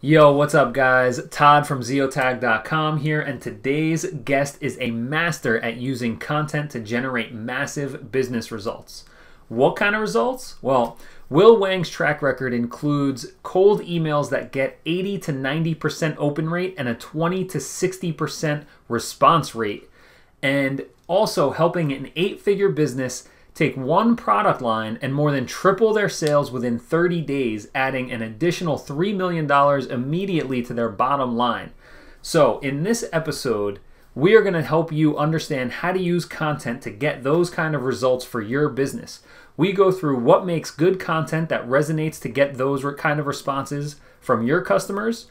Yo, what's up, guys? Todd from zeotag.com here, and today's guest is a master at using content to generate massive business results. What kind of results? Well, Will Wang's track record includes cold emails that get 80 to 90% open rate and a 20 to 60% response rate, and also helping an 8-figure business take one product line and more than triple their sales within 30 days, adding an additional $3 million immediately to their bottom line. So in this episode, we are going to help you understand how to use content to get those kind of results for your business. We go through what makes good content that resonates to get those kind of responses from your customers,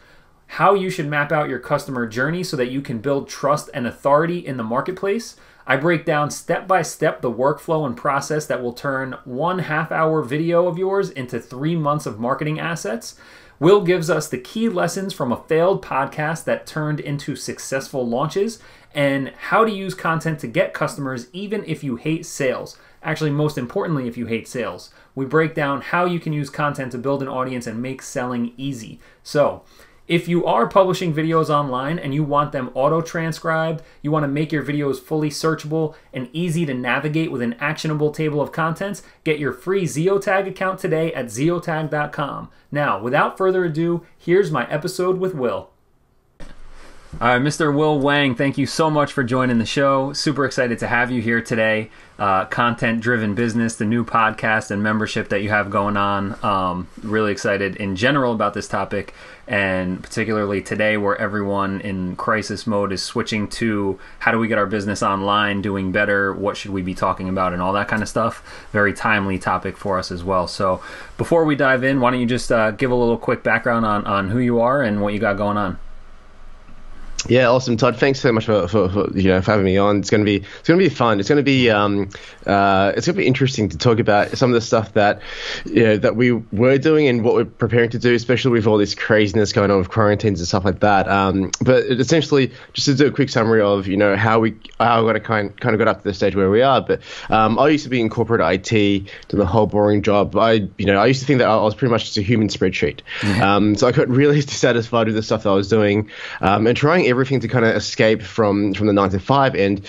how you should map out your customer journey so that you can build trust and authority in the marketplace. I break down step by step the workflow and process that will turn 1 half-hour video of yours into 3 months of marketing assets. Will gives us the key lessons from a failed podcast that turned into successful launches, and how to use content to get customers even if you hate sales. Actually, most importantly, if you hate sales. We break down how you can use content to build an audience and make selling easy. So, if you are publishing videos online and you want them auto-transcribed, you want to make your videos fully searchable and easy to navigate with an actionable table of contents, get your free Zeotag account today at zeotag.com. Now, without further ado, here's my episode with Will. All right, Mr. Will Wang, thank you so much for joining the show. Super excited to have you here today. Content-driven business, the new podcast and membership that you have going on. Really excited in general about this topic, and particularly today where everyone in crisis mode is switching to how do we get our business online, doing better, what should we be talking about, and all that kind of stuff. Very timely topic for us as well. So before we dive in, why don't you just give a little quick background on who you are and what you got going on? Yeah, awesome, Todd. Thanks so much for having me on. It's gonna be fun. It's gonna be interesting to talk about some of the stuff that that we were doing and what we're preparing to do, especially with all this craziness going on with quarantines and stuff like that. But essentially, just to do a quick summary of how I got kind of got up to the stage where we are. But I used to be in corporate IT, do the whole boring job. I used to think that I was pretty much just a human spreadsheet. Mm-hmm. So I got really dissatisfied with the stuff that I was doing, and trying everything to kind of escape from the 9 to 5 and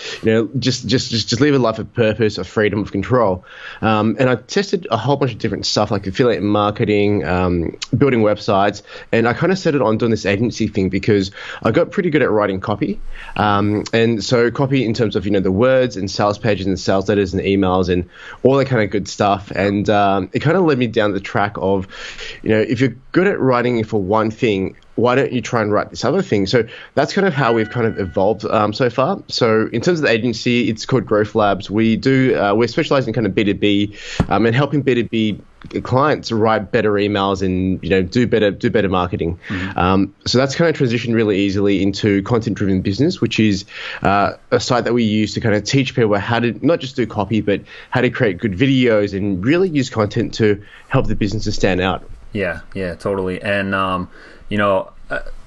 just live a life of purpose, of freedom, of control. And I tested a whole bunch of different stuff like affiliate marketing, building websites, and I kind of settled on doing this agency thing because I got pretty good at writing copy. And so copy in terms of the words and sales pages and sales letters and emails and all that kind of good stuff. And it kind of led me down the track of if you're good at writing for one thing, why don't you try and write this other thing? So that's kind of how we've kind of evolved so far. So in terms of the agency, it's called Growth Labs. We're specialized in kind of B2B and helping B2B clients write better emails and do better marketing. Mm-hmm. So that's kind of transitioned really easily into content-driven business, which is a site that we use to kind of teach people how to not just do copy, but how to create good videos and really use content to help the businesses stand out. Yeah, totally. And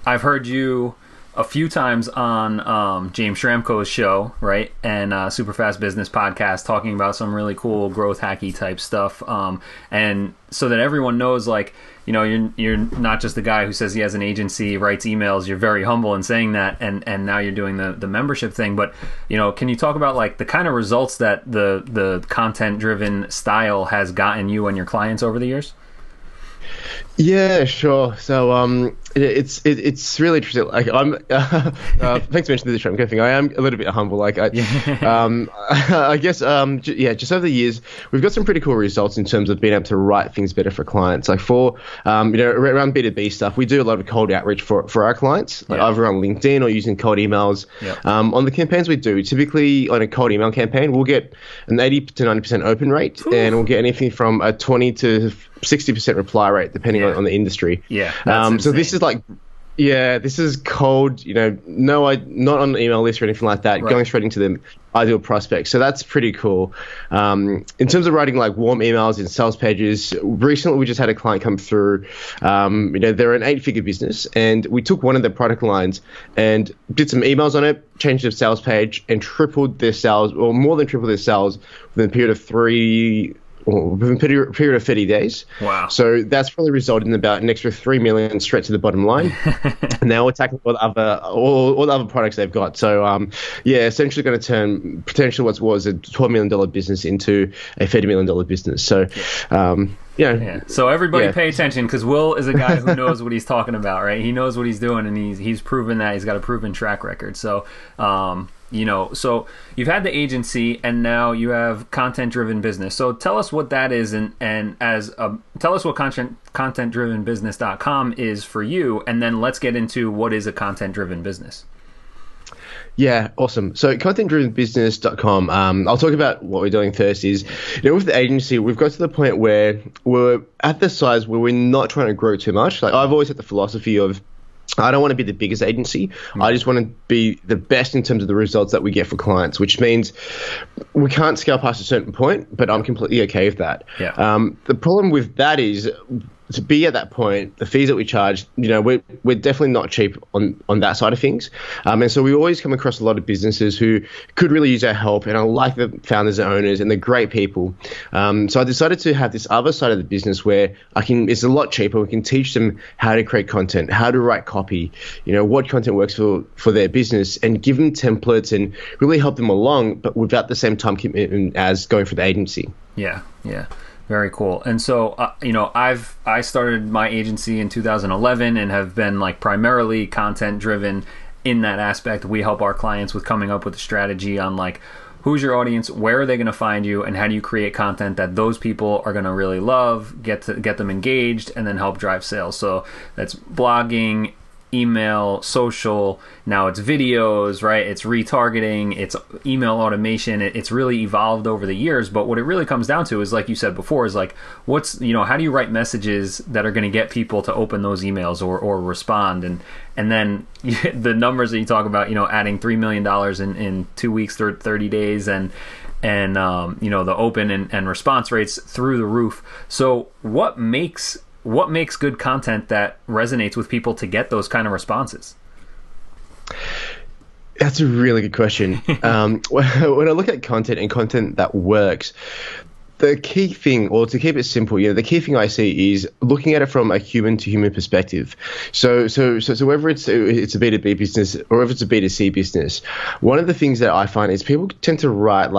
I've heard you a few times on James Schramko's show, right? And Super Fast Business podcast, talking about some really cool growth hacky type stuff. And so that everyone knows, you're not just the guy who says he has an agency, writes emails. You're very humble in saying that, and now you're doing the membership thing. But can you talk about the kind of results that the content driven style has gotten you and your clients over the years? Yeah, sure. So it's really interesting. I'm thanks for mentioning the Schramko thing. I am a little bit humble. I guess just over the years we've got some pretty cool results in terms of being able to write things better for clients. Like for around B2B stuff, we do a lot of cold outreach for our clients, either on LinkedIn or using cold emails. Yep. On the campaigns we do, typically on a cold email campaign, we'll get an 80 to 90% open rate. Oof. And we'll get anything from a 20 to 60% reply rate depending on the industry. Yeah. So this is this is cold, not on the email list or anything like that, right. Going straight into the ideal prospect. So that's pretty cool. In terms of writing warm emails and sales pages, recently we just had a client come through. They're an 8-figure business, and we took one of their product lines and did some emails on it, changed the sales page, and tripled their sales, or more than tripled their sales within a period of 3 within a period of 30 days. Wow. So that's probably resulted in about an extra $3 million straight to the bottom line. And now we're tackling all the other products they've got. So essentially going to turn potentially what was a $12 million business into a $30 million business. So yeah. So everybody pay attention, because Will is a guy who knows what he's talking about, right? He knows what he's doing, and he's proven that. He's got a proven track record. So so you've had the agency, and now you have content-driven business. So tell us what that is, and tell us what content-drivenbusiness.com is for you, and then let's get into what is a content-driven business. Yeah, awesome. So content-drivenbusiness.com, I'll talk about what we're doing first is, with the agency, we've got to the point where we're at the size where we're not trying to grow too much. Like, I've always had the philosophy of, I don't want to be the biggest agency. I just want to be the best in terms of the results that we get for clients, which means we can't scale past a certain point, but I'm completely okay with that. Yeah. The problem with that is, to be at that point, the fees that we charge, we're definitely not cheap on that side of things. And so we always come across a lot of businesses who could really use our help, and I like the founders and owners, and they're great people. So I decided to have this other side of the business where it's a lot cheaper. We can teach them how to create content, how to write copy, what content works for their business, and give them templates and really help them along, but without the same time commitment as going for the agency. Yeah. Very cool. And so, I started my agency in 2011 and have been primarily content driven in that aspect. We help our clients with coming up with a strategy on who's your audience, where are they going to find you, and how do you create content that those people are going to really love, get them engaged, and then help drive sales. So that's blogging, email, social, now it's videos, right? It's retargeting, it's email automation. It's really evolved over the years, but what it really comes down to is, like you said before, is what's, how do you write messages that are going to get people to open those emails or respond? And then the numbers that you talk about, adding $3 million in 2 weeks or 30 days, and the open and response rates through the roof. So what makes good content that resonates with people to get those kind of responses? That's a really good question. When I look at content and content that works, the key thing, or to keep it simple, the key thing I see is looking at it from a human to human perspective. So whether it's a B2B business or if it's a B2C business, one of the things that I find is people tend to write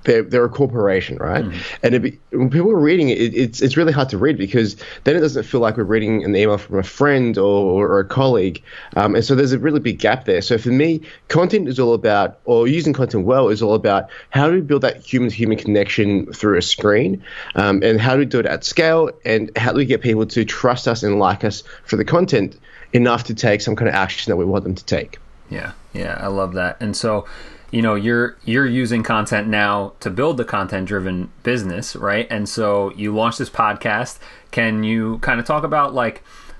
they're a corporation, right? And when people are reading it, it's really hard to read, because then it doesn't feel like we're reading an email from a friend or a colleague. And so there's a really big gap there. So for me, content is all about, or using content well is all about, how do we build that human-to-human connection through a screen, and how do we do it at scale, and how do we get people to trust us and like us for the content enough to take some kind of action that we want them to take. Yeah, I love that. And so, you're using content now to build the content-driven business, right? And so you launched this podcast. Can you kind of talk about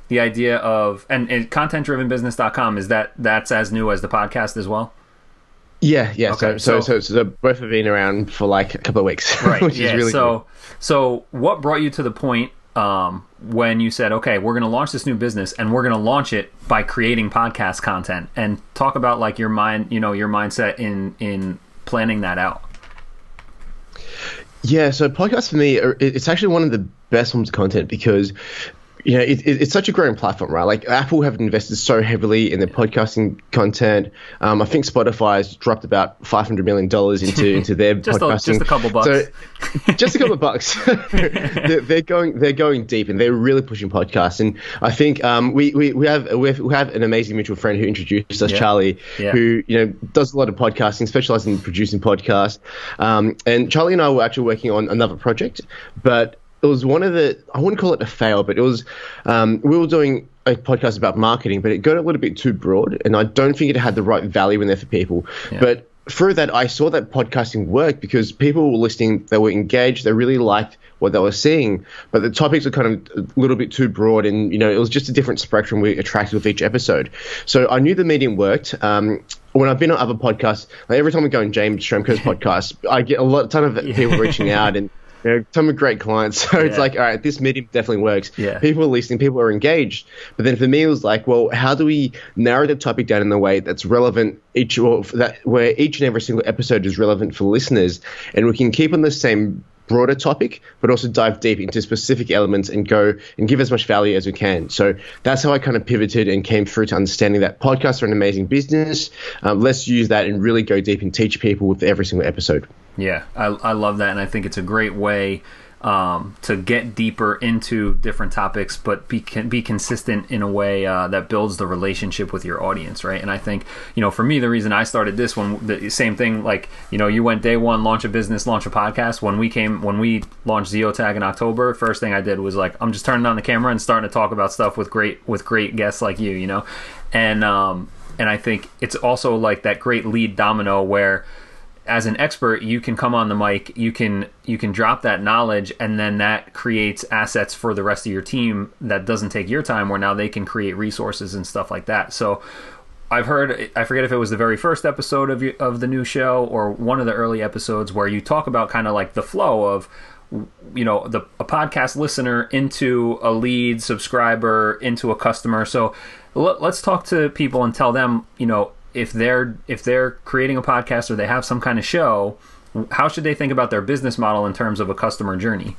the idea of, and content-drivenbusiness.com, that's as new as the podcast as well? Yeah. Okay, so both have been around for a couple of weeks, right? Which is really cool. So what brought you to the point when you said, okay, we're going to launch this new business, and we're going to launch it by creating podcast content? And talk about your mindset in planning that out. Yeah, so podcasts for me, it's actually one of the best forms of content, because it's such a growing platform, right? Apple have invested so heavily in their podcasting content. I think Spotify has dropped about $500 million into their podcasting. Just a couple bucks. So, just a couple of bucks. they're going deep, and they're really pushing podcasts. And I think we have an amazing mutual friend who introduced us, Charlie, who does a lot of podcasting, specializes in producing podcasts. And Charlie and I were actually working on another project, but it was one of the, I wouldn't call it a fail, but it was, we were doing a podcast about marketing, but it got a little bit too broad, and I don't think it had the right value in there for people. Yeah. But through that, I saw that podcasting worked, because people were listening, they were engaged, they really liked what they were seeing, but the topics were kind of a little bit too broad, and it was just a different spectrum we attracted with each episode. So I knew the medium worked. When I've been on other podcasts, every time we go on James Schramko's podcast, I get a ton of people reaching out, and some are great clients. So it's all right, this medium definitely works. Yeah. People are listening, people are engaged. But then for me, it was well, how do we narrow the topic down in a way that's relevant, where each and every single episode is relevant for listeners, and we can keep on the same broader topic, but also dive deep into specific elements and go and give as much value as we can. So that's how I kind of pivoted and came through to understanding that podcasts are an amazing business. Let's use that and really go deep and teach people with every single episode. Yeah, I love that, and I think it's a great way to get deeper into different topics, but be consistent in a way that builds the relationship with your audience, right? And I think, for me, the reason I started this one, the same thing, like, you went day one, launch a business, launch a podcast. When we launched Zeotag in October, first thing I did was like, I'm just turning on the camera and starting to talk about stuff with great guests like you, and I think it's also like that great lead domino where, as an expert, you can come on the mic, you can drop that knowledge, and then that creates assets for the rest of your team that doesn't take your time, where now they can create resources and stuff like that. So I've heard, I forget if it was the very first episode of the new show or one of the early episodes, where you talk about kind of like the flow of, a podcast listener into a lead subscriber into a customer. So let's talk to people and tell them, if they're creating a podcast or they have some kind of show, how should they think about their business model in terms of a customer journey?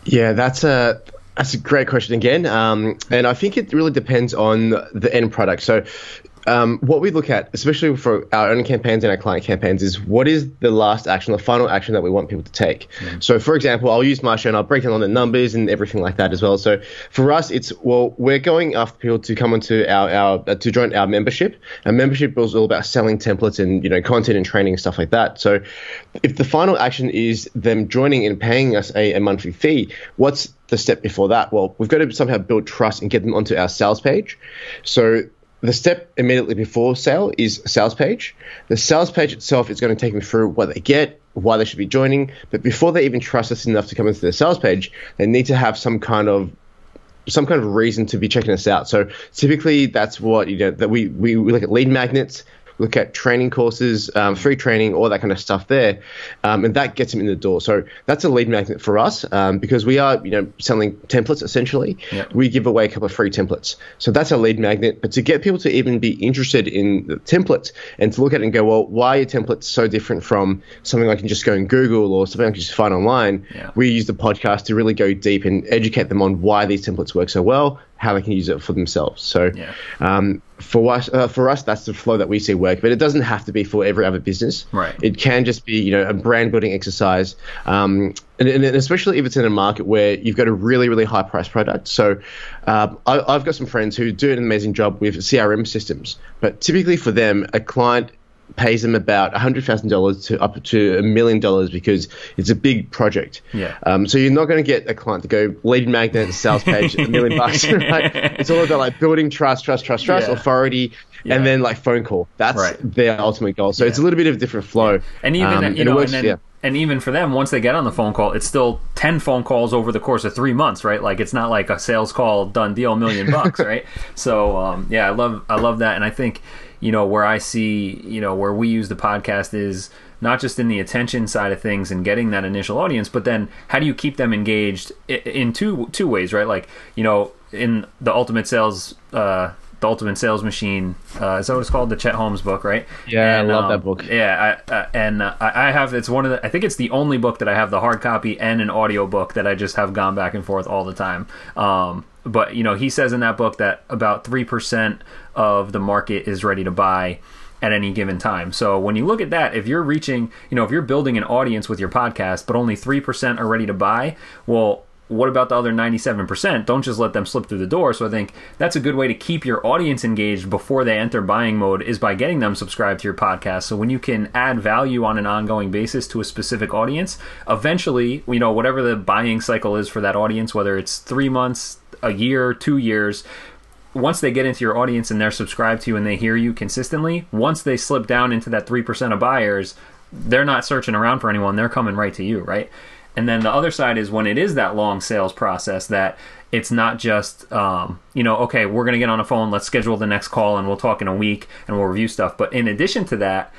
Yeah, that's a great question again. And I think it really depends on the end product. So what we look at, especially for our own campaigns and our client campaigns, is what is the last action, the final action that we want people to take. So, for example, I'll use my show and I'll break down on the numbers and everything like that as well. So for us, it's, we're going after people to come onto to join our membership. Our membership is all about selling templates and, content and training and stuff like that. So if the final action is them joining and paying us a monthly fee, what's the step before that? Well, we've got to somehow build trust and get them onto our sales page. So the step immediately before sale is sales page. The sales page itself is going to take them through what they get, why they should be joining. But before they even trust us enough to come into the sales page, they need to have some kind of reason to be checking us out. So typically that's what, that we look at lead magnets, look at training courses, free training, all that kind of stuff there. And that gets them in the door. So that's a lead magnet for us because we are, selling templates essentially. Yep. We give away a couple of free templates. So that's a lead magnet. But to get people to even be interested in the templates and to look at it and go, well, why are templates so different from something I can just go and Google or something I can just find online? Yeah. We use the podcast to really go deep and educate them on why these templates work so well, how they can use it for themselves. So for us, that's the flow that we see work, but it doesn't have to be for every other business. Right. It can just be, a brand building exercise. And especially if it's in a market where you've got a really, really high price product. So I've got some friends who do an amazing job with CRM systems, but typically for them, a client pays them about $100,000 to up to $1 million because it's a big project. Yeah. So you're not going to get a client to go lead magnet, sales page, $1 million, right? It's all about like building trust, authority, and then like phone call. That's their ultimate goal. So it's a little bit of a different flow. And even, and even for them, once they get on the phone call, it's still 10 phone calls over the course of 3 months, right? Like it's not like a sales call, done deal, $1 million, right? So I love that. And I think, where I see, where we use the podcast is not just in the attention side of things and getting that initial audience, but then how do you keep them engaged in two ways, right? Like, in the Ultimate Sales Machine, is that what it's called? The Chet Holmes book, right? Yeah, I love that book. Yeah, I have, it's one of the, I think it's the only book that I have the hard copy and an audio book that I just have gone back and forth all the time. But, he says in that book that about 3% of the market is ready to buy at any given time. So when you look at that, if you're reaching, if you're building an audience with your podcast, but only 3% are ready to buy, well, what about the other 97%? Don't just let them slip through the door. So I think that's a good way to keep your audience engaged before they enter buying mode is by getting them subscribed to your podcast. So when you can add value on an ongoing basis to a specific audience, eventually, whatever the buying cycle is for that audience, whether it's 3 months, a year, 2 years, once they get into your audience and they're subscribed to you and they hear you consistently, once they slip down into that 3% of buyers, they're not searching around for anyone. They're coming right to you, right? And then the other side is when it is that long sales process that it's not just, okay, we're going to get on a phone, let's schedule the next call and we'll talk in a week and we'll review stuff. But in addition to that,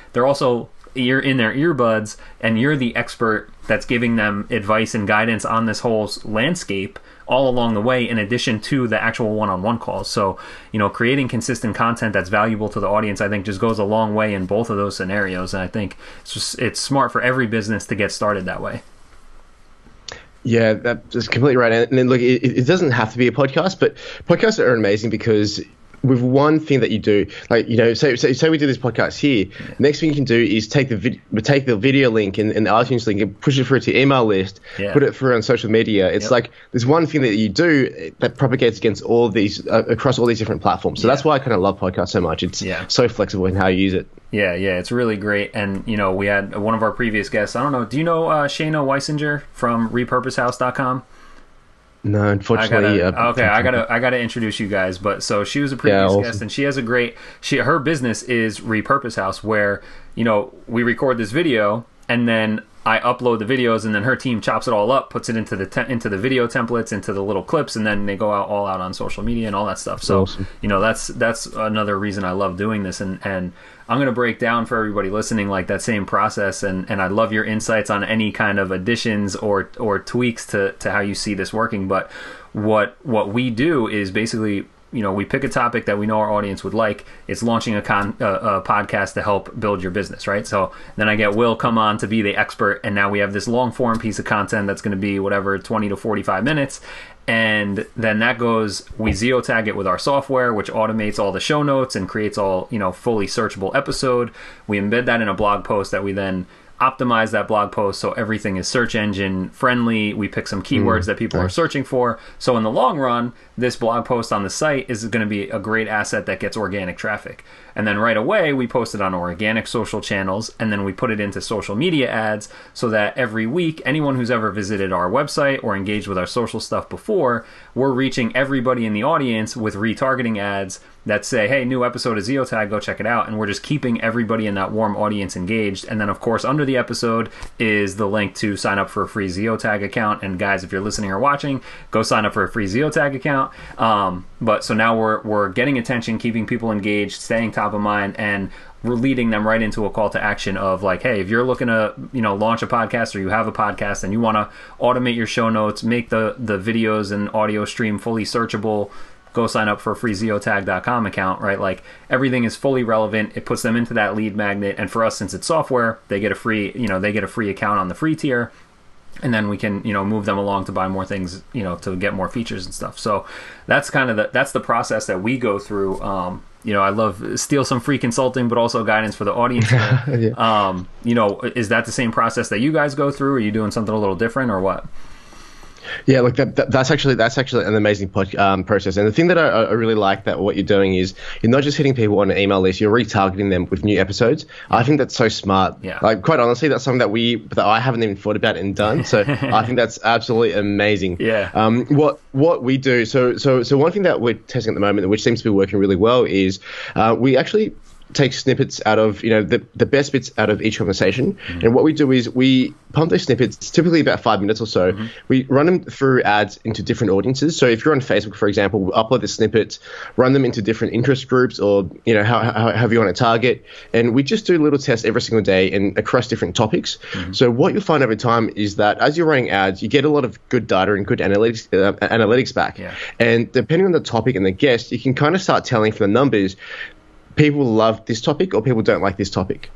you're in their earbuds and you're the expert that's giving them advice and guidance on this whole landscape all along the way, in addition to the actual one-on-one calls. So, you know, creating consistent content that's valuable to the audience, I think, just goes a long way in both of those scenarios. And I think it's smart for every business to get started that way. Yeah, that's completely right. And then look, it doesn't have to be a podcast, but podcasts are amazing because with one thing that you do, like, you know, say we do this podcast here, next thing you can do is take the video link and the iTunes link and push it through to your email list, put it through on social media. It's like there's one thing that you do that propagates against all these across all these different platforms. So that's why I kind of love podcasts so much. It's so flexible in how you use it. Yeah, it's really great. And, you know, we had one of our previous guests, I don't know, do you know Shayna Weisinger from repurposehouse.com? No, unfortunately. I gotta introduce you guys. But so she was a previous guest, and she has a great. Her business is Repurpose House, where, you know, we record this video, and then I upload the videos, and then her team chops it all up, puts it into the video templates, into the little clips, and then they go all out on social media and all that stuff. So you know, that's another reason I love doing this, and I'm going to break down for everybody listening like that same process, and I love your insights on any kind of additions or tweaks to how you see this working. But what we do is basically, you know, we pick a topic that we know our audience would like. It's launching a podcast to help build your business, right? So then I get Will come on to be the expert, and now we have this long form piece of content that's going to be whatever, 20 to 45 minutes. And then that goes, we geotag it with our software, which automates all the show notes and creates all, you know, fully searchable episode. We embed that in a blog post that we then optimize that blog post so everything is search engine friendly. We pick some keywords that people are searching for. So in the long run, this blog post on the site is going to be a great asset that gets organic traffic. And then right away, we post it on organic social channels, and then we put it into social media ads so that every week, anyone who's ever visited our website or engaged with our social stuff before, we're reaching everybody in the audience with retargeting ads that say, hey, new episode of Zeotag, go check it out. And we're just keeping everybody in that warm audience engaged. And then, of course, under the episode is the link to sign up for a free Zeotag account. And guys, if you're listening or watching, go sign up for a free Zeotag account. But so now we're getting attention, keeping people engaged, staying top of mind, and we're leading them right into a call to action of like, hey, if you're looking to, you know, launch a podcast, or you have a podcast and you want to automate your show notes, make the videos and audio stream fully searchable, go sign up for a free zeotag.com account, right? Like, everything is fully relevant. It puts them into that lead magnet. And for us, since it's software, they get a free account on the free tier. And then we can, you know, move them along to buy more things, you know, to get more features and stuff. So that's kind of that's the process that we go through. You know, I love steal some free consulting, but also guidance for the audience. You know, is that the same process that you guys go through? Are you doing something a little different, or what? Yeah, look, that's actually an amazing process. And the thing that I really like that what you're doing is you're not just hitting people on an email list, you're retargeting them with new episodes. I think that's so smart. Yeah. Like, quite honestly, that's something that I haven't even thought about and done. So I think that's absolutely amazing. Yeah. What we do, so one thing that we're testing at the moment, which seems to be working really well, is we actually take snippets out of, you know, the best bits out of each conversation. And what we do is we pump those snippets, typically about 5 minutes or so. We run them through ads into different audiences. So if you're on Facebook, for example, we'll upload the snippets, run them into different interest groups, or, you know, however you want to target. And we just do little tests every single day and across different topics. So what you'll find over time is that as you're running ads, you get a lot of good data and good analytics back. And depending on the topic and the guest, you can kind of start telling from the numbers, people love this topic or people don't like this topic.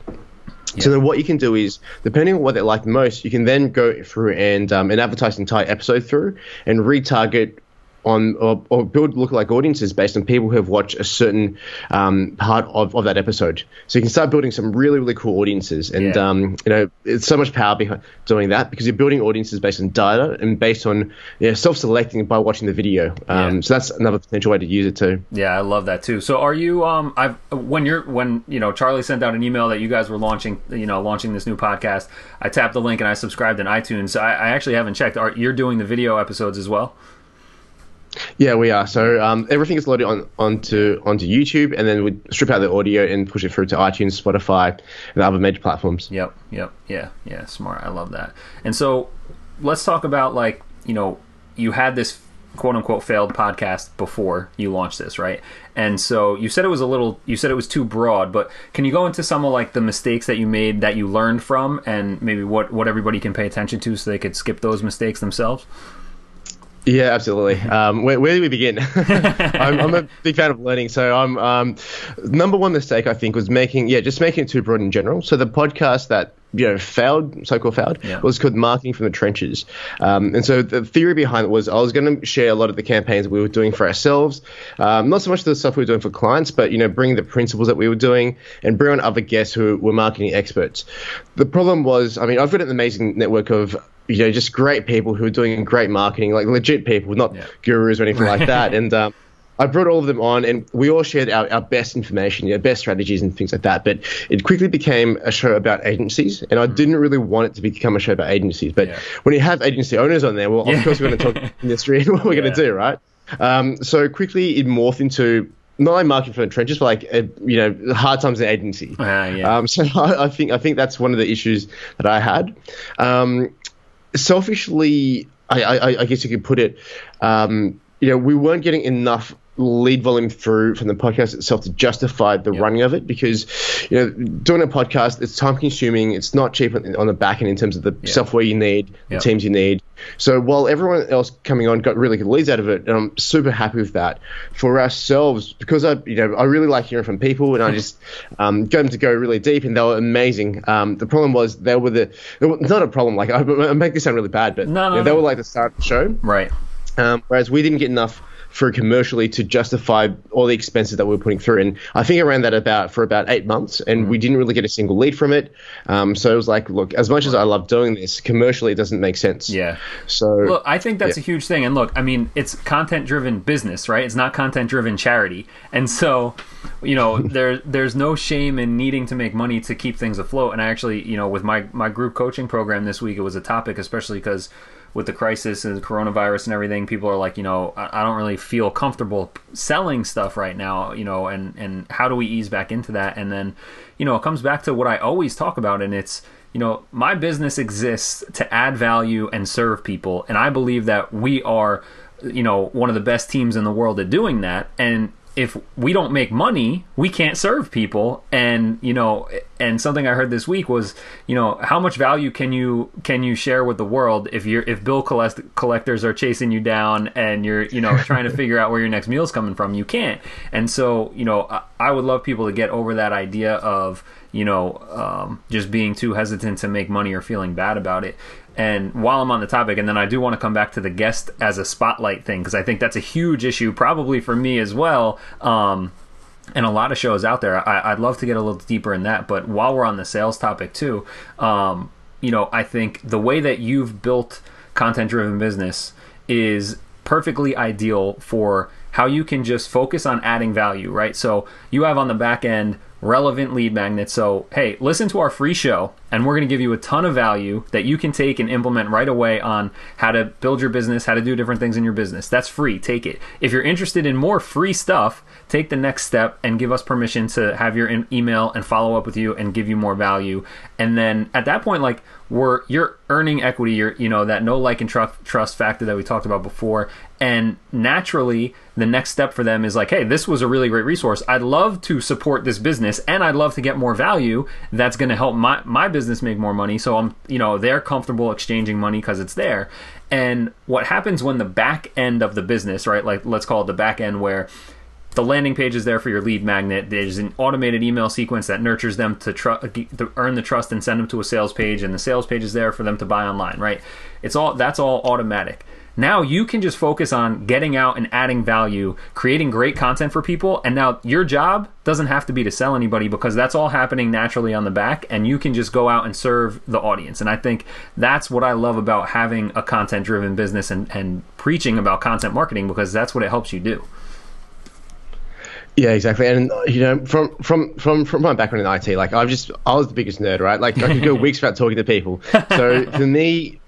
So then what you can do is, depending on what they like the most, you can then go through and advertise the entire episode through and retarget on or build lookalike audiences based on people who have watched a certain part of that episode. So you can start building some really, really cool audiences. And, you know, it's so much power behind doing that because you're building audiences based on data and based on self-selecting by watching the video. So that's another potential way to use it too. Yeah, I love that too. So are you, when you know, Charlie sent out an email that you guys were launching this new podcast, I tapped the link and I subscribed in iTunes. I actually haven't checked. You're doing the video episodes as well? Yeah, we are. So everything is loaded onto YouTube, and then we strip out the audio and push it through to iTunes, Spotify, and the other major platforms. Yep. Yeah, smart. I love that. And so let's talk about, like, you know, you had this quote-unquote failed podcast before you launched this, right? And so you said it was too broad, but can you go into some of, like, the mistakes that you made that you learned from, and maybe what everybody can pay attention to so they could skip those mistakes themselves? Yeah, absolutely. Where do we begin? I'm a big fan of learning. So I'm number one mistake I think was just making it too broad in general. So the podcast that so-called failed, was called Marketing from the Trenches. And so the theory behind it was I was going to share a lot of the campaigns we were doing for ourselves, not so much the stuff we were doing for clients, but bring the principles that we were doing and bring on other guests who were marketing experts. The problem was, I've got an amazing network of just great people who are doing great marketing, like legit people, not gurus or anything like that. And I brought all of them on, and we all shared our best information, best strategies and things like that. But it quickly became a show about agencies, and I didn't really want it to become a show about agencies. But when you have agency owners on there, well, of course we're going to talk industry and what we're going to do, right? So quickly it morphed into not only marketing from the trenches, but hard times in agency. So I think that's one of the issues that I had. Selfishly, I guess you could put it, we weren't getting enough lead volume through from the podcast itself to justify the running of it, because doing a podcast, it's time consuming, it's not cheap on the back end in terms of the software you need, the teams you need. So while everyone else coming on got really good leads out of it, and I'm super happy with that, for ourselves, because I really like hearing from people, and I just got them to go really deep, and they were amazing. The problem was they were not a problem, like I make this sound really bad, but they were like the start of the show, right? Whereas we didn't get enough for commercially to justify all the expenses that we were putting through. And I think I ran that for about 8 months, and we didn't really get a single lead from it. So it was like, look, as much as I love doing this, commercially it doesn't make sense. Yeah. So look, I think that's a huge thing. And look, it's content-driven business, right? It's not content-driven charity. And so, there's no shame in needing to make money to keep things afloat. And I actually, with my group coaching program this week, it was a topic, especially because with the crisis and the coronavirus and everything, people are like, I don't really feel comfortable selling stuff right now, and how do we ease back into that? And then, it comes back to what I always talk about, and it's, my business exists to add value and serve people. And I believe that we are, one of the best teams in the world at doing that. And if we don't make money, we can't serve people. And and something I heard this week was, how much value can you share with the world if bill collectors are chasing you down and you're trying to figure out where your next meal's coming from? You can't. And so I would love people to get over that idea of just being too hesitant to make money or feeling bad about it. And while I'm on the topic, and then I do want to come back to the guest as a spotlight thing, because I think that's a huge issue, probably for me as well, and a lot of shows out there. I'd love to get a little deeper in that. But while we're on the sales topic too, I think the way that you've built content-driven business is perfectly ideal for how you can just focus on adding value, right? So you have on the back end relevant lead magnets. So, hey, listen to our free show, and we're going to give you a ton of value that you can take and implement right away on how to build your business, how to do different things in your business. That's free. Take it. If you're interested in more free stuff, take the next step and give us permission to have your email and follow up with you and give you more value. And then at that point, like, you're earning equity, you're, that no like and trust factor that we talked about before. And naturally, the next step for them is like, hey, this was a really great resource. I'd love to support this business, and I'd love to get more value. That's going to help my business make more money. So I'm, they're comfortable exchanging money because it's there. And what happens when the back end of the business, right? Like, let's call it the back end, where the landing page is there for your lead magnet. There's an automated email sequence that nurtures them to earn the trust and send them to a sales page, and the sales page is there for them to buy online, right? That's all automatic. Now you can just focus on getting out and adding value, creating great content for people, and now your job doesn't have to be to sell anybody, because that's all happening naturally on the back, and you can just go out and serve the audience. And I think that's what I love about having a content-driven business and preaching about content marketing, because that's what it helps you do. Yeah, exactly. And from my background in IT, like I was the biggest nerd, right? Like I could go weeks without talking to people. So for me,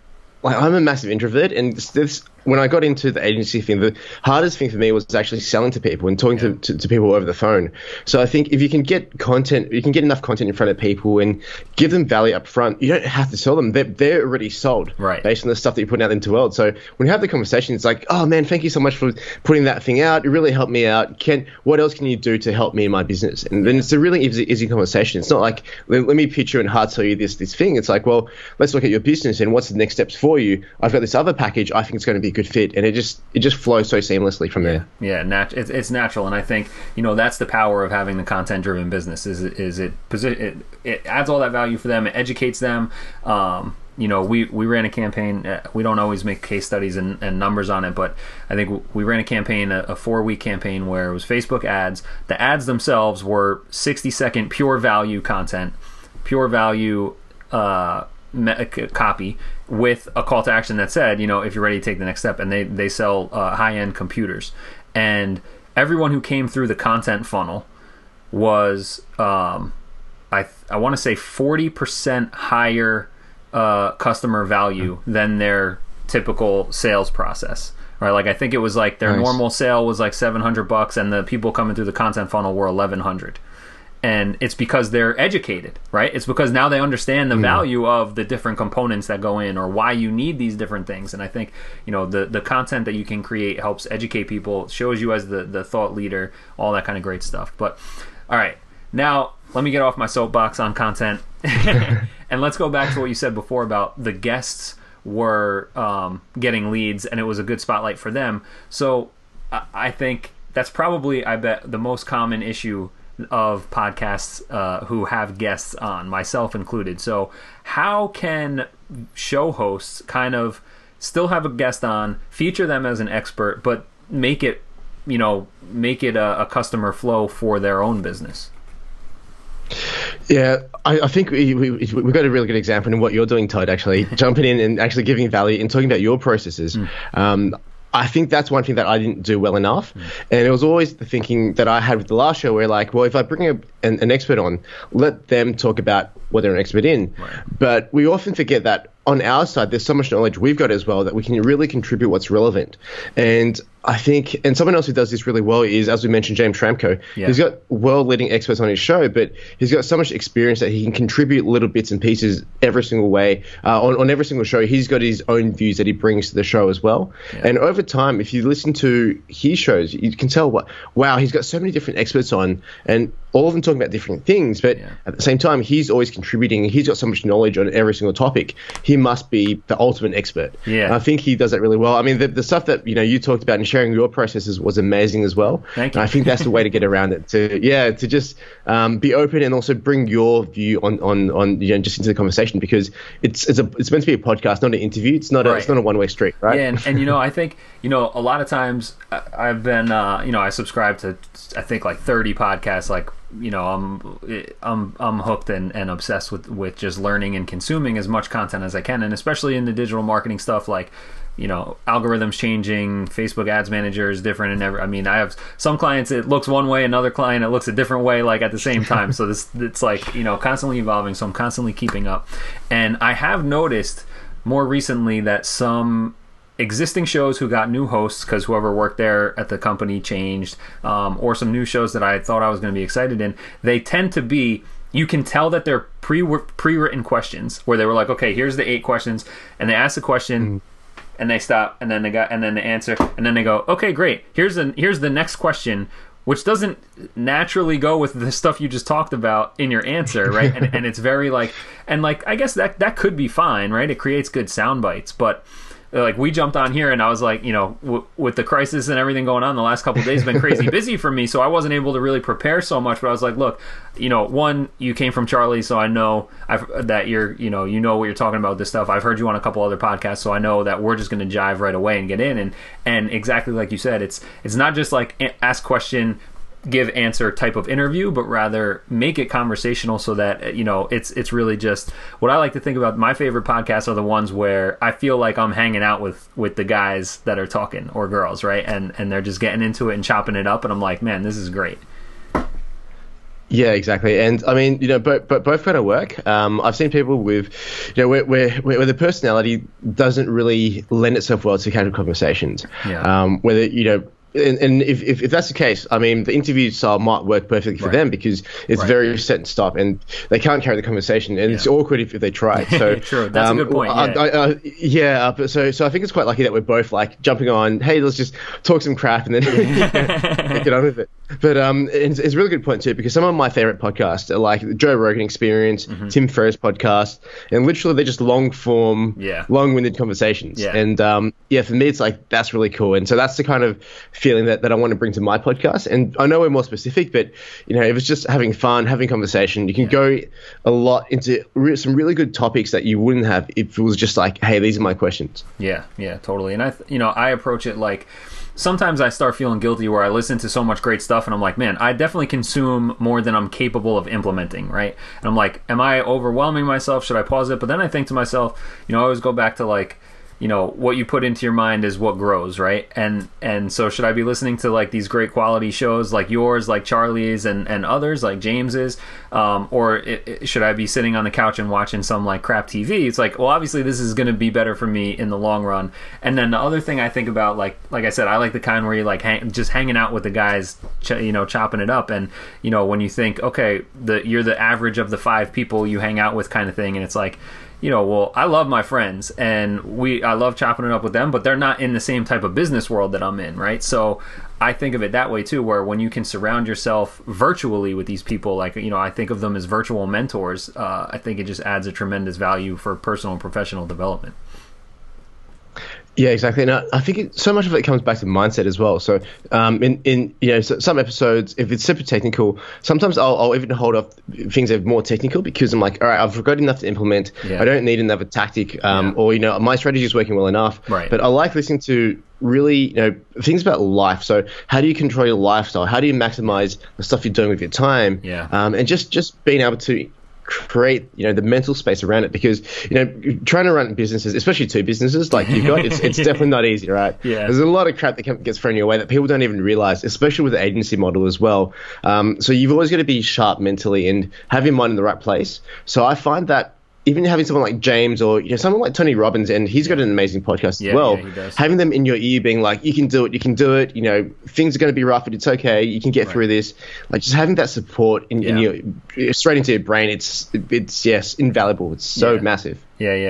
like I'm a massive introvert, and this when I got into the agency thing, the hardest thing for me was actually selling to people and talking to people over the phone. So I think if you can get content, you can get enough content in front of people and give them value up front, you don't have to sell them. They're already sold, right, based on the stuff that you're putting out into the world. So when you have the conversation, it's like, oh man, thank you so much for putting that thing out. It really helped me out. What else can you do to help me in my business? And then it's a really easy conversation. It's not like, let me pitch you and hard sell you this thing. It's like, well, let's look at your business and what's the next steps for you. I've got this other package. I think it's going to be a good fit, and it just flows so seamlessly from there. Yeah, it's natural, and I think that's the power of having the content-driven business. It adds all that value for them. It educates them. We ran a campaign. We don't always make case studies and numbers on it, but I think we ran a campaign, a 4-week campaign where it was Facebook ads. The ads themselves were 60-second pure value content, pure value copy with a call to action that said, if you're ready to take the next step. And they sell high-end computers. And everyone who came through the content funnel was, I want to say 40% higher customer value than their typical sales process, right? Like I think it was like their normal sale was like $700, and the people coming through the content funnel were $1,100. And it's because they're educated, right? It's because now they understand the value of the different components that go in, or why you need these different things. And I think the content that you can create helps educate people, shows you as the thought leader, all that kind of great stuff. But all right, now let me get off my soapbox on content. And let's go back to what you said before about the guests were getting leads, and it was a good spotlight for them. So I think that's probably, I bet, the most common issue of podcasts who have guests on, myself included. So how can show hosts kind of still have a guest on, feature them as an expert, but make it a customer flow for their own business? Yeah, I think we've got a really good example in what you're doing, Todd, actually, jumping in and actually giving value and talking about your processes. I think that's one thing that I didn't do well enough. And it was always the thinking that I had with the last show where, like, well, if I bring an expert on, let them talk about what they're an expert in. Right. But we often forget that on our side, there's so much knowledge we've got as well that we can really contribute what's relevant. And I think, and someone else who does this really well is, as we mentioned, James Schramko. Yeah. He's got world-leading experts on his show, but he's got so much experience that he can contribute little bits and pieces every single way. On every single show, he's got his own views that he brings to the show as well. Yeah. And over time, if you listen to his shows, you can tell, wow, he's got so many different experts on, and all of them talking about different things, but at the same time, he's always contributing. He's got so much knowledge on every single topic. He must be the ultimate expert. Yeah. And I think he does that really well. I mean, the stuff that you talked about and sharing your processes was amazing as well. Thank you. And I think that's the way to get around it. To just be open and also bring your view on just into the conversation, because it's meant to be a podcast, not an interview. It's not a one-way street, right? Yeah, and I think a lot of times I've been I subscribe to I think like 30 podcasts. Like I'm hooked and obsessed with just learning and consuming as much content as I can, and especially in the digital marketing stuff, like algorithms changing, Facebook ads manager is different, and I have some clients it looks one way, another client it looks a different way, like at the same time. So it's like constantly evolving. So I'm constantly keeping up, and I have noticed more recently that some existing shows who got new hosts because whoever worked there at the company changed, or some new shows that I thought I was going to be excited in, they tend to be, you can tell that they're pre-written questions where they were like, okay, here's the 8 questions, and they ask the question and they stop, and then they answer, and then they go, okay, great, here's the next question, which doesn't naturally go with the stuff you just talked about in your answer, right? and it's very like, and like, I guess that could be fine, right? It creates good sound bites, but like we jumped on here and I was like, with the crisis and everything going on, the last couple of days have been crazy busy for me, so I wasn't able to really prepare so much. But I was like, look, one, you came from Charlie, so I know that you're, you know what you're talking about with this stuff. I've heard you on a couple other podcasts, so I know that we're just going to jive right away and get in. And exactly like you said, it's not just like ask question, give answer type of interview, but rather make it conversational so that it's really just what I like to think about. My favorite podcasts are the ones where I feel like I'm hanging out with the guys that are talking, or girls, right? And they're just getting into it and chopping it up, and I'm like, man, this is great. Yeah, exactly. And I mean, both kind of work. I've seen people with, where the personality doesn't really lend itself well to casual conversations. Yeah. Whether, and if that's the case, I mean, the interview style might work perfectly for them because it's very set and stop, and they can't carry the conversation, and it's awkward if they try. So true, that's a good point. So I think it's quite lucky that we're both like jumping on. Hey, let's just talk some crap and then get on with it. But it's a really good point too, because some of my favorite podcasts are like the Joe Rogan Experience, Tim Ferriss podcast, and literally they're just long form, long-winded conversations. And for me, it's like that's really cool, and so that's the kind of feeling that I want to bring to my podcast. And I know we're more specific, but you know, if it's just having fun, having conversation, you can go a lot into some really good topics that you wouldn't have if it was just like, hey, these are my questions. Yeah, totally. And I approach it like, sometimes I start feeling guilty where I listen to so much great stuff and I'm like, man, I definitely consume more than I'm capable of implementing, right? And I'm like, am I overwhelming myself? Should I pause it? But then I think to myself, I always go back to like, what you put into your mind is what grows, right? And so should I be listening to like these great quality shows like yours, like Charlie's and others like James's, or should I be sitting on the couch and watching some like crap TV? It's like, well, obviously this is going to be better for me in the long run. And then the other thing I think about, like I said, I like the kind where you like just hanging out with the guys, chopping it up. And when you think, okay, you're the average of the 5 people you hang out with kind of thing, and it's like, well, I love my friends and I love chopping it up with them, but they're not in the same type of business world that I'm in, right? So I think of it that way too, where when you can surround yourself virtually with these people, like, I think of them as virtual mentors, I think it just adds a tremendous value for personal and professional development. Yeah, exactly. And I think so much of it comes back to mindset as well. So in some episodes, if it's super technical, sometimes I'll even hold off things that are more technical because I'm like, all right, I've got enough to implement. I don't need another tactic, or my strategy is working well enough. Right. But I like listening to really things about life. So how do you control your lifestyle? How do you maximize the stuff you're doing with your time? And just being able to create the mental space around it, because trying to run businesses, especially 2 businesses like you've got, it's definitely not easy, right? There's a lot of crap that gets thrown your way that people don't even realize, especially with the agency model as well. So you've always got to be sharp mentally and have your mind in the right place. So I find that even having someone like James or someone like Tony Robbins, and he's got an amazing podcast as well, having them in your ear being like, you can do it, things are going to be rough, but it's okay, you can get through this. Like just having that support in your straight into your brain, it's invaluable. It's so massive.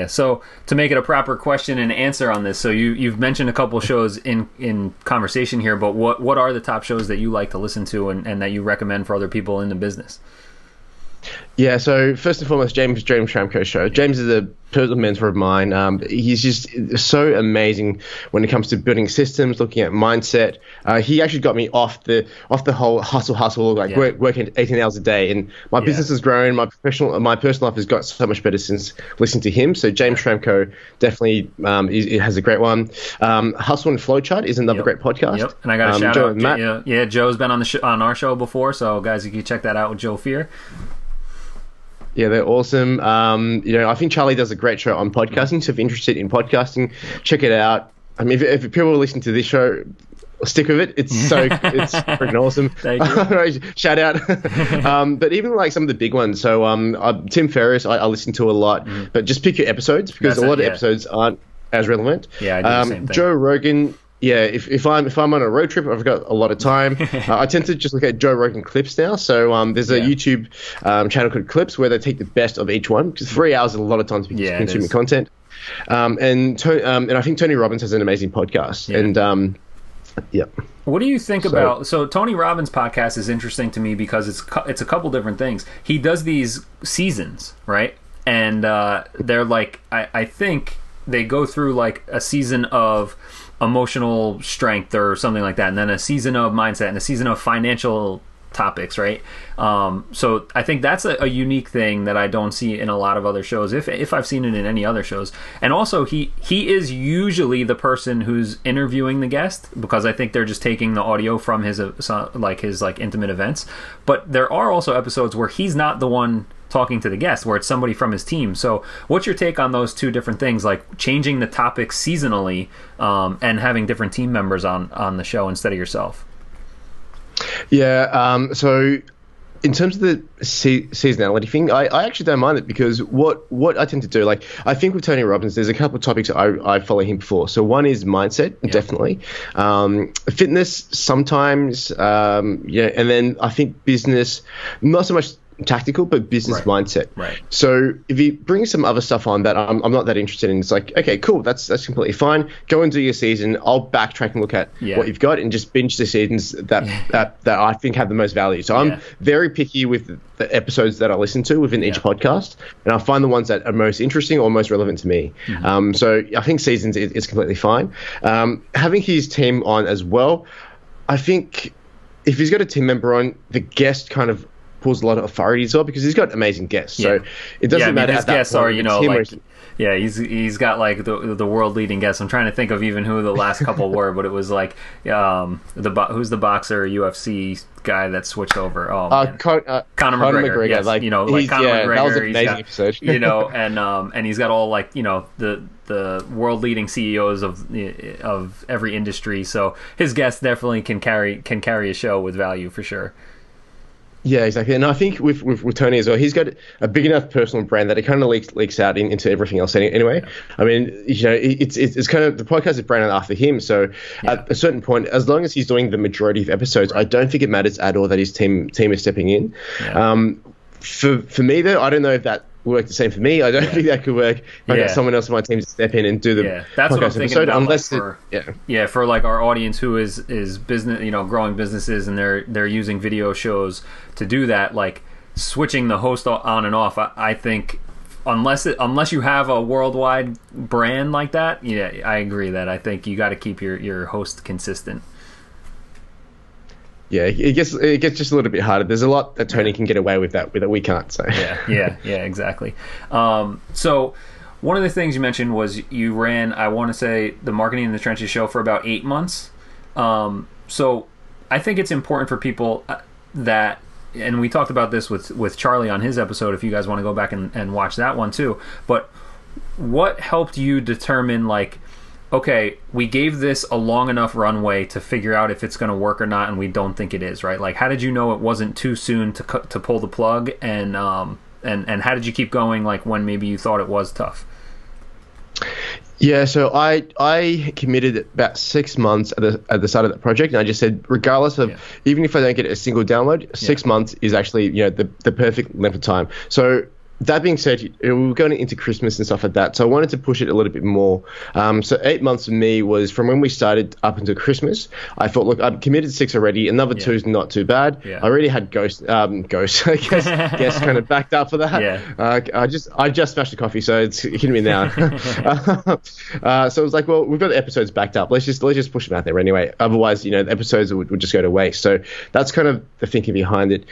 So to make it a proper question and answer on this, so you've mentioned a couple shows in conversation here, but what are the top shows that you like to listen to and that you recommend for other people in the business? Yeah, so first and foremost, James Schramko show. James is a personal mentor of mine. He's just so amazing when it comes to building systems, looking at mindset. He actually got me off the whole hustle, like working 18 hours a day. And my business has grown. My personal life has got so much better since listening to him. So James Schramko definitely has a great one. Hustle and Flowchart is another great podcast. And I got a shout out. Matt. Joe's been on our show before, so guys, you can check that out with Joe Fear. Yeah, they're awesome. I think Charlie does a great show on podcasting. So if you're interested in podcasting, check it out. I mean, if people are listening to this show, stick with it. It's freaking awesome. Thank you. Shout out. But even like some of the big ones. So Tim Ferriss, I listen to a lot. But just pick your episodes because a lot of episodes aren't as relevant. Yeah, I do the same thing. Joe Rogan. Yeah, if I'm on a road trip, I've got a lot of time. I tend to just look at Joe Rogan clips now. So there's a YouTube channel called Clips where they take the best of each one, because 3 hours is a lot of time to be consuming content. And I think Tony Robbins has an amazing podcast. And what do you think about? So Tony Robbins' podcast is interesting to me because it's a couple different things. He does these seasons, right? And they're like I think they go through like a season of emotional strength or something like that, and then a season of mindset and a season of financial topics, right? So I think that's a unique thing that I don't see in a lot of other shows, if I've seen it in any other shows. And also he is usually the person who's interviewing the guest, because I think they're just taking the audio from his intimate events. But there are also episodes where he's not the one talking to the guest, where it's somebody from his team. So what's your take on those two different things, like changing the topics seasonally and having different team members on the show instead of yourself? Yeah, so in terms of the seasonality thing, I actually don't mind it, because what I tend to do, like, I think with Tony Robbins, there's a couple of topics I follow him for. So one is mindset, definitely. Fitness sometimes, and then I think business, not so much tactical, but business mindset. Right. So if you bring some other stuff on that I'm not that interested in, it's like, okay, cool, that's completely fine. Go and do your season. I'll backtrack and look at what you've got and just binge the seasons that I think have the most value. So I'm very picky with the episodes that I listen to within each podcast, and I find the ones that are most interesting or most relevant to me. So I think seasons is completely fine. Having his team on as well, I think if he's got a team member on, the guest kind of pulls a lot of authority as well, because he's got amazing guests. So it doesn't matter. His guests are, he's got like the world leading guests. I'm trying to think of even who the last couple were, but it was like who's the boxer UFC guy that switched over? Conor McGregor. Yes, like, Conor McGregor. That was an amazing episode. And he's got all, like, the world leading CEOs of every industry. So his guests definitely can carry a show with value for sure. Yeah, exactly. And I think with Tony as well, he's got a big enough personal brand that it kind of leaks out into everything else anyway. I mean, it's kind of, the podcast is branded after him. So at a certain point, as long as he's doing the majority of episodes, I don't think it matters at all that his team is stepping in. For me though, I don't know if that work the same for me. I don't think that could work if I got someone else on my team to step in and do the that's what I'm thinking episode, about, unless for like our audience who is business, growing businesses, and they're using video shows to do that, like switching the host on and off. I think unless you have a worldwide brand like that, I agree that I think you got to keep your host consistent. Yeah, it gets just a little bit harder. There's a lot that Tony can get away with that we can't. So yeah, exactly. So one of the things you mentioned was you ran, I want to say, the Marketing in the Trenches show for about 8 months. So I think it's important for people that, and we talked about this with Charlie on his episode, if you guys want to go back and watch that one too. But what helped you determine, like, okay, we gave this a long enough runway to figure out if it's going to work or not, and we don't think it is, right? Like, how did you know it wasn't too soon to pull the plug, and how did you keep going, like, when maybe you thought it was tough? Yeah, so I committed about 6 months at the start of that project, and I just said, regardless of, even if I don't get a single download, 6 months is actually the perfect length of time. So that being said, we were going into Christmas and stuff like that, so I wanted to push it a little bit more. So 8 months for me was from when we started up until Christmas. I thought, look, I've committed 6 already. Another 2 is not too bad. I already had ghosts, I guess kind of backed up for that. I just smashed the coffee, so it's hitting me now. So it was like, well, we've got the episodes backed up. Let's just push them out there anyway. Otherwise, the episodes would just go to waste. So that's kind of the thinking behind it.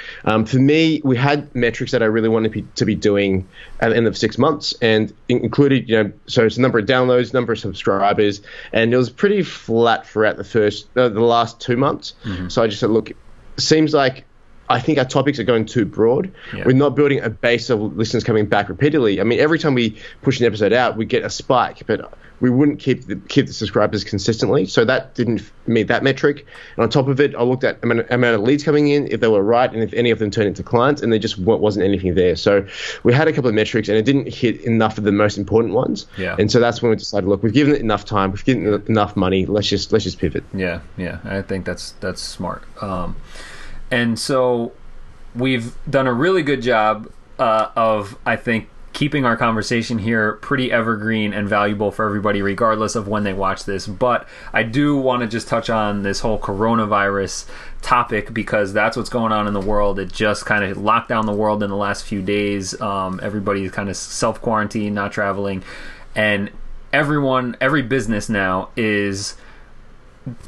For me, we had metrics that I really wanted to be doing at the end of 6 months, and included, so it's the number of downloads, number of subscribers, and it was pretty flat throughout the last 2 months. So I just said, look, it seems like I think our topics are going too broad. We're not building a base of listeners coming back repeatedly. I mean, every time we push an episode out, we get a spike, but we wouldn't keep the subscribers consistently. So that didn't meet that metric. And on top of it, I looked at amount of leads coming in, if they were right, and if any of them turned into clients, and there just wasn't anything there. So we had a couple of metrics, and it didn't hit enough of the most important ones. And so that's when we decided, look, we've given it enough time, we've given it enough money, let's just pivot. Yeah, I think that's smart. And so we've done a really good job of, I think, keeping our conversation here pretty evergreen and valuable for everybody, regardless of when they watch this. But I do want to just touch on this whole coronavirus topic, because that's what's going on in the world. It just kind of locked down the world in the last few days. Everybody's kind of self-quarantined, not traveling. And every business now is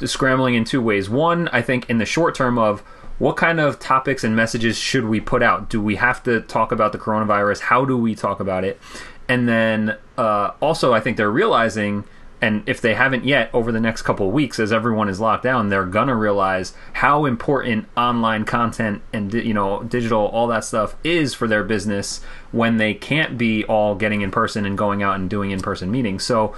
scrambling in 2 ways. One, I think, in the short term of, what kind of topics and messages should we put out? Do we have to talk about the coronavirus? How do we talk about it? And then also, I think they're realizing, and if they haven't yet, over the next couple of weeks, as everyone is locked down, they're gonna realize how important online content and digital, all that stuff is for their business when they can't be all getting in person and going out and doing in-person meetings. So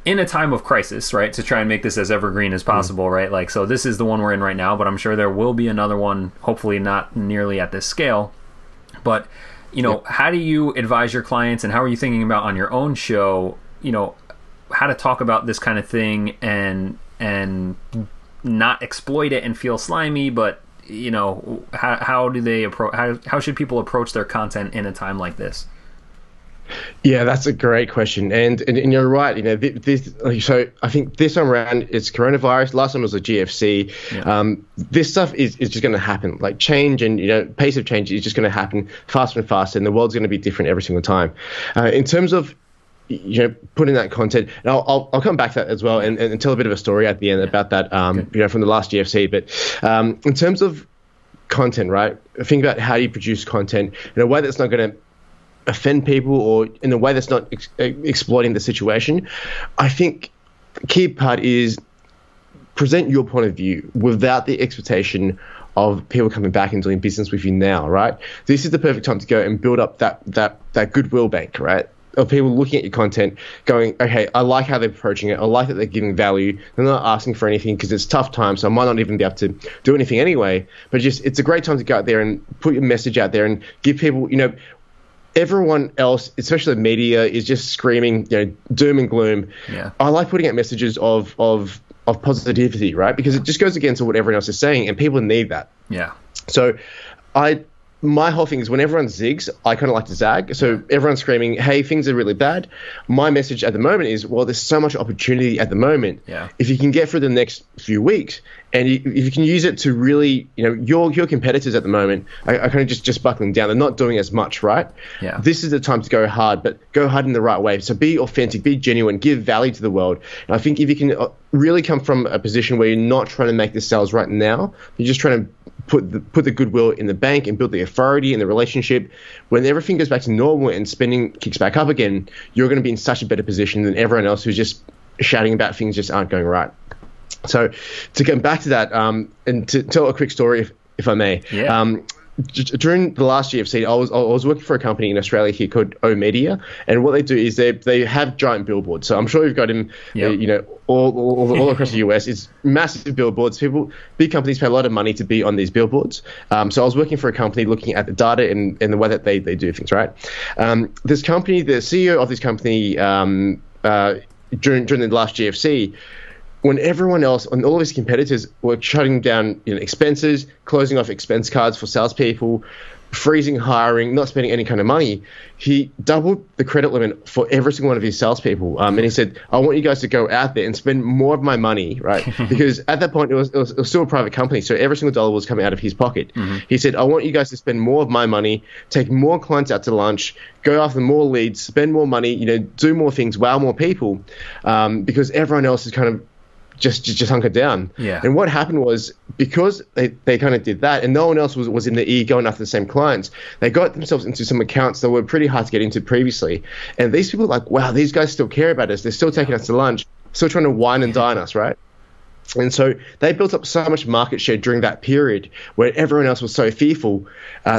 in a time of crisis, right, to try and make this as evergreen as possible, right? Like, so this is the one we're in right now, but I'm sure there will be another one, hopefully not nearly at this scale. But, you know, how do you advise your clients, and how are you thinking about on your own show, you know, how to talk about this kind of thing and not exploit it and feel slimy, but, you know, how do they approach, how should people approach their content in a time like this? Yeah, that's a great question, and you're right. You know, so I think this time around it's coronavirus. Last time was a GFC. Yeah. This stuff is just going to happen. Like change and pace of change is just going to happen faster and faster, and the world's going to be different every single time. In terms of putting that content, and I'll come back to that as well, and tell a bit of a story at the end about that. From the last GFC, but in terms of content, right? Think about how you produce content in a way that's not going to offend people or in a way that's not exploiting the situation. I think the key part is present your point of view without the expectation of people coming back and doing business with you now, right? This is the perfect time to go and build up that goodwill bank, right? Of people looking at your content going, okay, I like how they're approaching it. I like that they're giving value. They're not asking for anything because it's tough time, so I might not even be able to do anything anyway. But it's a great time to go out there and put your message out there and give people, everyone else, especially the media, is just screaming, doom and gloom. Yeah. I like putting out messages of positivity, right? Because it just goes against what everyone else is saying, and people need that. Yeah. So my whole thing is when everyone zigs, I kind of like to zag. So everyone's screaming, hey, things are really bad. My message at the moment is, well, there's so much opportunity at the moment. Yeah. If you can get through the next few weeks and if you can use it to really, your competitors at the moment are kind of just buckling down. They're not doing as much, right? Yeah. This is the time to go hard, but go hard in the right way. So be authentic, be genuine, give value to the world. And I think if you can really come from a position where you're not trying to make the sales right now, you're just trying to put the goodwill in the bank and build the authority and the relationship. When everything goes back to normal and spending kicks back up again, you're going to be in such a better position than everyone else who's just shouting about things just aren't going right. So to get back to that, and to tell a quick story, if I may. Yeah. During the last GFC, I was working for a company in Australia here called O Media, and what they do is they have giant billboards. So I'm sure you've got them, all across the US. It's massive billboards. Big companies pay a lot of money to be on these billboards. So I was working for a company looking at the data and the way that they do things, right? This company, the CEO of this company, during the last GFC, when everyone else and all of his competitors were shutting down expenses, closing off expense cards for salespeople, freezing hiring, not spending any kind of money, he doubled the credit limit for every single one of his salespeople. And he said, I want you guys to go out there and spend more of my money, right? Because at that point, it was still a private company, so every single dollar was coming out of his pocket. Mm-hmm. He said, I want you guys to spend more of my money, take more clients out to lunch, go after more leads, spend more money, do more things, wow more people, because everyone else is kind of just hunkered down. Yeah. And what happened was, because they kind of did that and no one else was in the ear going after the same clients, they got themselves into some accounts that were pretty hard to get into previously. And these people are like, wow, these guys still care about us. They're still taking us to lunch, still trying to wine and dine us, right? And so they built up so much market share during that period where everyone else was so fearful.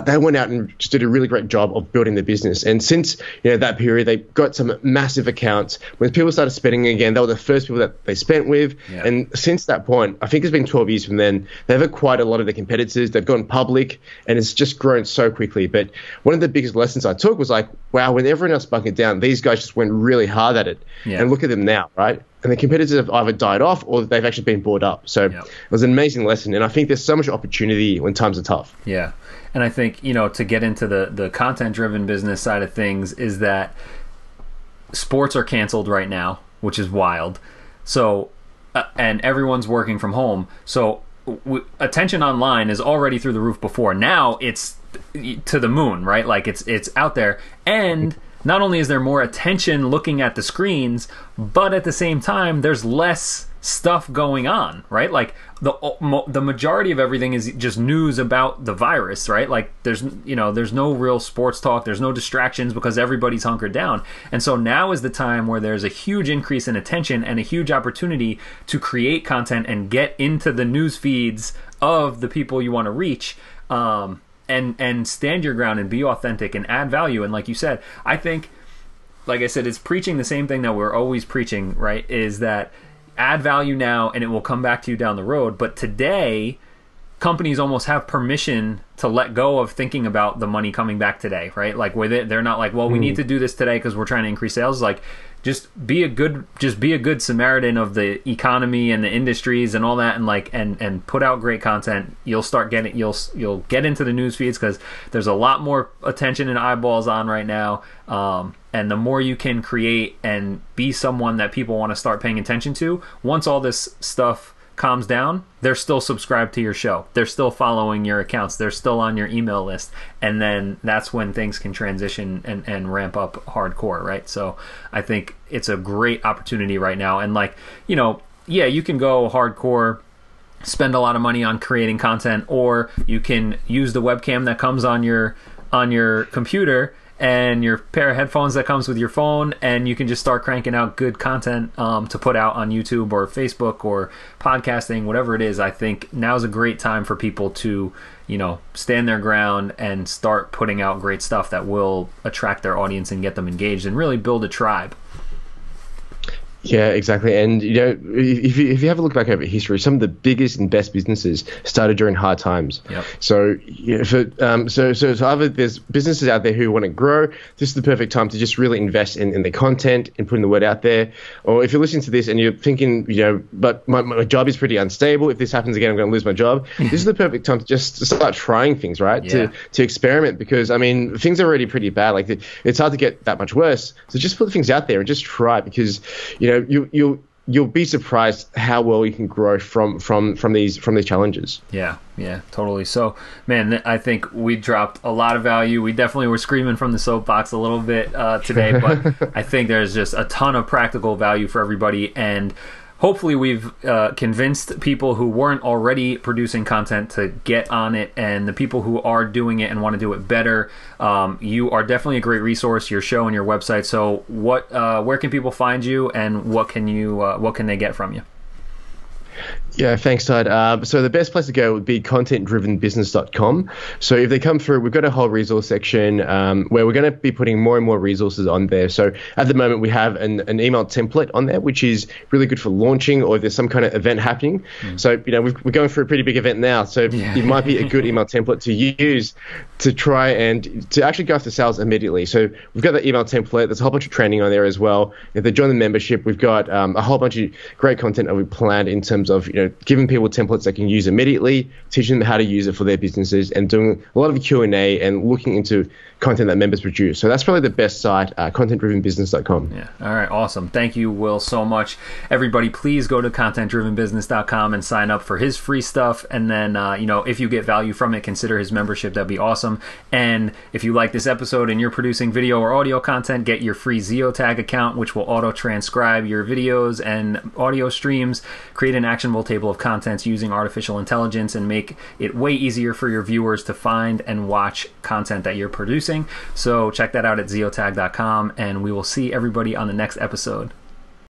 They went out and just did a really great job of building their business. And since that period, they got some massive accounts. When people started spending again, they were the first people that they spent with. Yeah. And since that point, I think it's been 12 years from then, they've acquired a lot of their competitors. They've gone public, and it's just grown so quickly. But one of the biggest lessons I took was like, wow, when everyone else bunkered down, these guys just went really hard at it. Yeah. And look at them now, right? And the competitors have either died off or they've actually been bought up. So it was an amazing lesson. And I think there's so much opportunity when times are tough. Yeah. And I think, to get into the content-driven business side of things is that sports are canceled right now, which is wild. So, and everyone's working from home. So attention online is already through the roof before. Now it's to the moon, right? Like it's out there. And not only is there more attention looking at the screens, but at the same time, there's less stuff going on, right? Like the majority of everything is just news about the virus, right? Like there's no real sports talk, there's no distractions because everybody's hunkered down. And so now is the time where there's a huge increase in attention and a huge opportunity to create content and get into the news feeds of the people you want to reach. And stand your ground and be authentic and add value. And like you said, I think like I said, it's preaching the same thing that we're always preaching, right? Is that add value now and it will come back to you down the road. But today, companies almost have permission to let go of thinking about the money coming back today, right? Like with it, they're not like, well, we need to do this today because we're trying to increase sales. Like, just be a good Samaritan of the economy and the industries and all that, and like and put out great content. You'll start getting you'll get into the news feeds because there's a lot more attention and eyeballs on right now. And the more you can create and be someone that people want to start paying attention to, once all this stuff calms down, they're still subscribed to your show. They're still following your accounts. They're still on your email list. And then that's when things can transition and ramp up hardcore, right? So I think it's a great opportunity right now. And like, you know, yeah, you can go hardcore, spend a lot of money on creating content, or you can use the webcam that comes on your computer and your pair of headphones that comes with your phone, and you can just start cranking out good content to put out on YouTube or Facebook or podcasting, whatever it is. I think now's a great time for people to, you know, stand their ground and start putting out great stuff that will attract their audience and get them engaged and really build a tribe. Yeah, exactly. And, you know, if you have a look back over history, some of the biggest and best businesses started during hard times. Yep. So, you know, so either there's businesses out there who want to grow, this is the perfect time to just really invest in their content and putting the word out there. Or if you're listening to this and you're thinking, you know, but my job is pretty unstable. If this happens again, I'm going to lose my job. This is the perfect time to just start trying things, right? Yeah. To experiment, because, I mean, things are already pretty bad. Like, it's hard to get that much worse. So just put things out there and just try, because, you know, you'll be surprised how well you can grow from these challenges. Yeah, totally. So, man, I think we dropped a lot of value. We definitely were screaming from the soapbox a little bit today, but I think there's just a ton of practical value for everybody, and hopefully we've convinced people who weren't already producing content to get on it, and the people who are doing it and want to do it better. You are definitely a great resource, your show and your website. So where can people find you, and what can they get from you? Yeah, thanks, Todd. So the best place to go would be contentdrivenbusiness.com. So if they come through, we've got a whole resource section where we're going to be putting more and more resources on there. So at the moment, we have an email template on there, which is really good for launching, or if there's some kind of event happening. So, you know, we're going through a pretty big event now. So it might be a good email template to use to try and to actually go after sales immediately. So we've got the email template. There's a whole bunch of training on there as well. If they join the membership, we've got a whole bunch of great content that we planned in terms of, you know, giving people templates they can use immediately, teaching them how to use it for their businesses, and doing a lot of Q&A and looking into content that members produce. So that's probably the best site, contentdrivenbusiness.com. Yeah. All right. Awesome. Thank you, Will, so much. Everybody, please go to contentdrivenbusiness.com and sign up for his free stuff. And then, you know, if you get value from it, consider his membership. That'd be awesome. And if you like this episode and you're producing video or audio content, get your free Zeotag account, which will auto-transcribe your videos and audio streams, create an actionable table of contents using artificial intelligence, and make it way easier for your viewers to find and watch content that you're producing. So check that out at zeotag.com, and we will see everybody on the next episode.